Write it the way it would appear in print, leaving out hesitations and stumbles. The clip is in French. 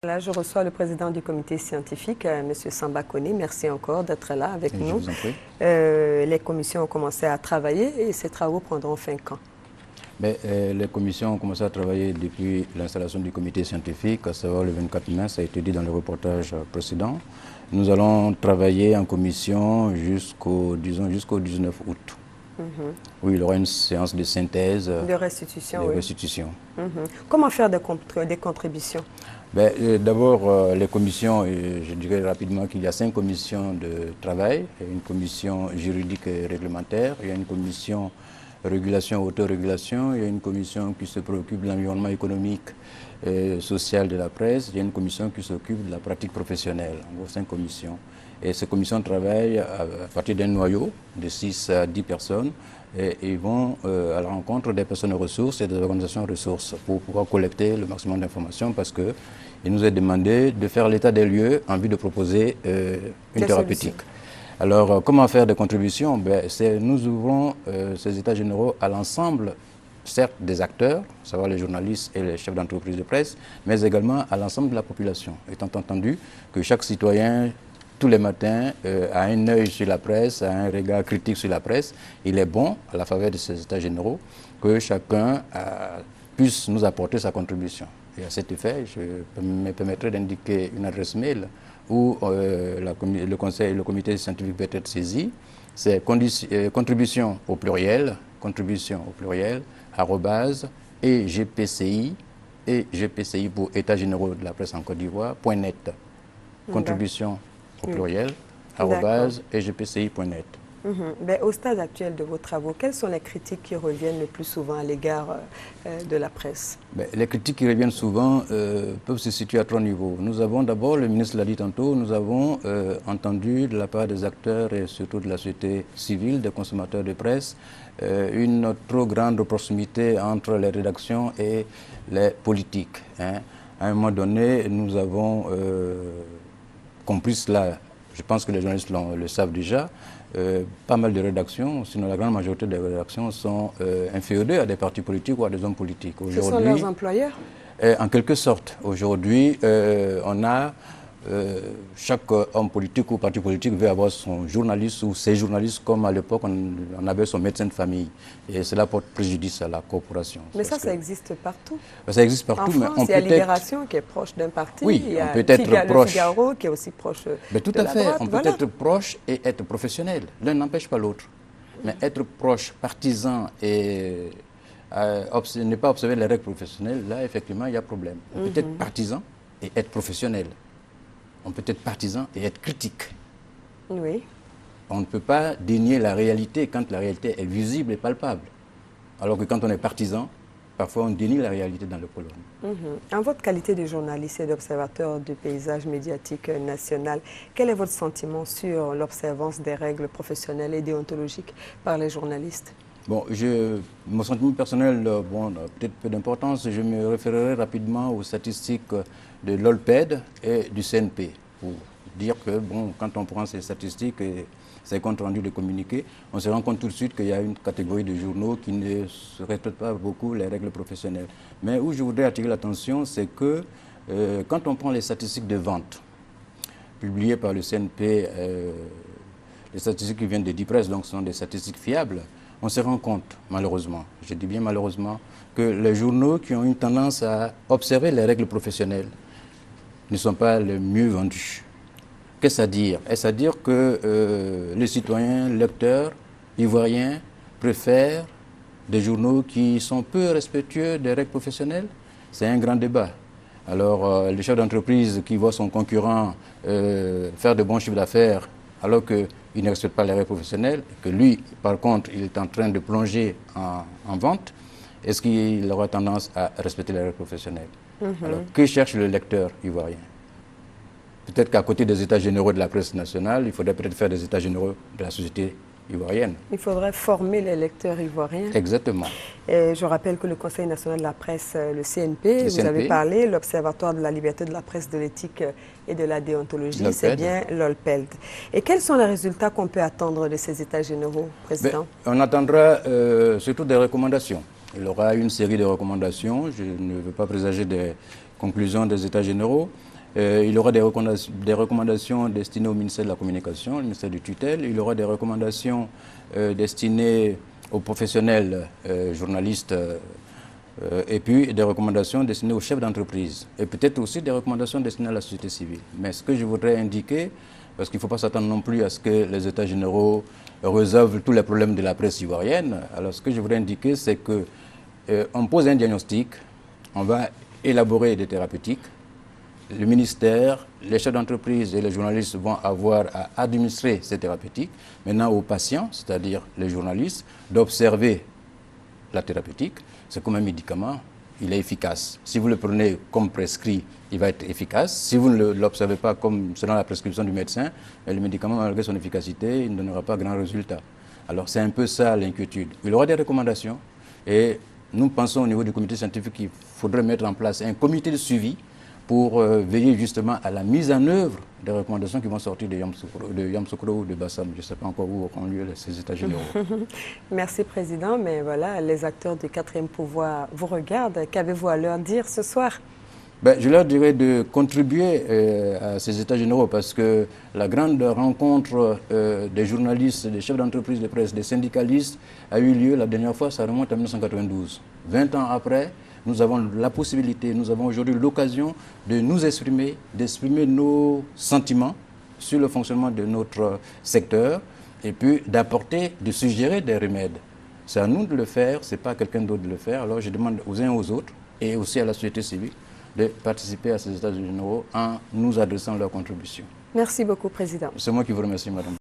Là, je reçois le président du comité scientifique, M. Samba Kone. Merci encore d'être là avec nous. Je vous en prie. Les commissions ont commencé à travailler et ces travaux prendront fin quand? Les commissions ont commencé à travailler depuis l'installation du comité scientifique, à savoir le 24 mai, ça a été dit dans le reportage précédent. Nous allons travailler en commission jusqu'au 19 août. Oui, il y aura une séance de synthèse. De restitution, oui. Restitution. Comment faire des contributions? D'abord, les commissions, je dirais rapidement qu'il y a 5 commissions de travail, une commission juridique et réglementaire, il y a une commission régulation, autorégulation, il y a une commission qui se préoccupe de l'environnement économique et social de la presse, il y a une commission qui s'occupe de la pratique professionnelle, en gros 5 commissions. Et ces commissions travaillent à partir d'un noyau de 6 à 10 personnes et ils vont à la rencontre des personnes ressources et des organisations ressources pour pouvoir collecter le maximum d'informations parce qu'il nous est demandé de faire l'état des lieux en vue de proposer une thérapeutique. Alors, comment faire des contributions? Nous ouvrons ces états généraux à l'ensemble, certes des acteurs, à savoir les journalistes et les chefs d'entreprise de presse, mais également à l'ensemble de la population, étant entendu que chaque citoyen, tous les matins, a un œil sur la presse, a un regard critique sur la presse. Il est bon, à la faveur de ces états généraux, que chacun puisse nous apporter sa contribution. Et à cet effet, je me permettrai d'indiquer une adresse mail où le conseil et le comité scientifique peut être saisi. C'est contribution au pluriel, @EGPCI, et GPCI pour États généraux de la presse en Côte d'Ivoire, .net. Contribution au pluriel, @EGPCI.net. Au stade actuel de vos travaux, quelles sont les critiques qui reviennent le plus souvent à l'égard de la presse? Les critiques qui reviennent souvent peuvent se situer à 3 niveaux. Nous avons d'abord, le ministre l'a dit tantôt, nous avons entendu de la part des acteurs et surtout de la société civile, des consommateurs de presse, une trop grande proximité entre les rédactions et les politiques. À un moment donné, nous avons compris cela. Je pense que les journalistes le savent déjà. Pas mal de rédactions, sinon la grande majorité des rédactions sont inféodées à des partis politiques ou à des hommes politiques. Ce sont leurs employeurs? En quelque sorte. Aujourd'hui, on a chaque homme politique ou parti politique veut avoir son journaliste ou ses journalistes comme à l'époque on avait son médecin de famille. Et cela porte préjudice à la corporation. Mais ça existe partout. Ça existe partout. En France, il y a Libération qui est proche d'un parti. Oui, il y a on peut être proche. Le Figaro qui est aussi proche tout de à la fait. droite. On peut être proche et être professionnel. L'un n'empêche pas l'autre. Mais être proche, partisan et ne pas observer les règles professionnelles, là, effectivement, il y a problème. On peut être partisan et être professionnel. On peut être partisan et être critique. Oui. On ne peut pas dénier la réalité quand la réalité est visible et palpable. Alors que quand on est partisan, parfois on dénie la réalité dans le colonne. En votre qualité de journaliste et d'observateur du paysage médiatique national, quel est votre sentiment sur l'observance des règles professionnelles et déontologiques par les journalistes? Bon, mon sentiment personnel, peut-être peu d'importance, je me référerai rapidement aux statistiques de l'OLPED et du CNP pour dire que, quand on prend ces statistiques et ces comptes rendus de communiqués, on se rend compte tout de suite qu'il y a une catégorie de journaux qui ne respectent pas beaucoup les règles professionnelles. Mais où je voudrais attirer l'attention, c'est que quand on prend les statistiques de vente publiées par le CNP, les statistiques qui viennent de DIPRES, donc ce sont des statistiques fiables, on se rend compte, malheureusement, je dis bien malheureusement, que les journaux qui ont une tendance à observer les règles professionnelles ne sont pas les mieux vendus. Qu'est-ce à dire? Est-ce à dire que les citoyens, lecteurs, ivoiriens, préfèrent des journaux qui sont peu respectueux des règles professionnelles? C'est un grand débat. Alors, le chef d'entreprise qui voit son concurrent faire de bons chiffres d'affaires alors qu'il ne respecte pas les règles professionnelles, que lui, par contre, il est en train de plonger en vente, est-ce qu'il aura tendance à respecter les règles professionnelles? Alors, que cherche le lecteur ivoirien? Peut-être qu'à côté des états généraux de la presse nationale, il faudrait peut-être faire des états généraux de la société ivoirienne. Il faudrait former les lecteurs ivoiriens. Exactement. Et je rappelle que le Conseil national de la presse, le CNP, vous avez parlé, l'Observatoire de la liberté de la presse, de l'éthique et de la déontologie, c'est bien l'OLPED. Et quels sont les résultats qu'on peut attendre de ces états généraux, Président? On attendra surtout des recommandations. Il y aura une série de recommandations. Je ne veux pas présager des conclusions des états généraux. Il y aura des recommandations destinées au ministère de la Communication, au ministère du tutelle. Il y aura des recommandations destinées aux professionnels journalistes et puis des recommandations destinées aux chefs d'entreprise. Et peut-être aussi des recommandations destinées à la société civile. Mais ce que je voudrais indiquer, parce qu'il ne faut pas s'attendre non plus à ce que les États généraux résolvent tous les problèmes de la presse ivoirienne. Alors ce que je voudrais indiquer, c'est qu'on pose un diagnostic, on va élaborer des thérapeutiques. Le ministère, les chefs d'entreprise et les journalistes vont avoir à administrer ces thérapeutiques. Maintenant, aux patients, c'est-à-dire les journalistes, d'observer la thérapeutique. C'est comme un médicament, il est efficace. Si vous le prenez comme prescrit, il va être efficace. Si vous ne l'observez pas comme selon la prescription du médecin, le médicament, malgré son efficacité, il ne donnera pas grand résultat. Alors c'est un peu ça l'inquiétude. Il y aura des recommandations et nous pensons au niveau du comité scientifique qu'il faudrait mettre en place un comité de suivi pour veiller justement à la mise en œuvre des recommandations qui vont sortir de Yamoussoukro ou de Bassam. Je ne sais pas encore où auront lieu ces états généraux. Merci, Président. Mais voilà, les acteurs du 4e pouvoir vous regardent. Qu'avez-vous à leur dire ce soir? Je leur dirais de contribuer à ces états généraux parce que la grande rencontre des journalistes, des chefs d'entreprise de presse, des syndicalistes a eu lieu la dernière fois, ça remonte à 1992. 20 ans après, nous avons la possibilité, nous avons aujourd'hui l'occasion de nous exprimer, d'exprimer nos sentiments sur le fonctionnement de notre secteur et puis d'apporter, de suggérer des remèdes. C'est à nous de le faire, ce n'est pas à quelqu'un d'autre de le faire. Alors je demande aux uns et aux autres et aussi à la société civile de participer à ces états généraux en nous adressant leurs contributions. Merci beaucoup, Président. C'est moi qui vous remercie, Madame.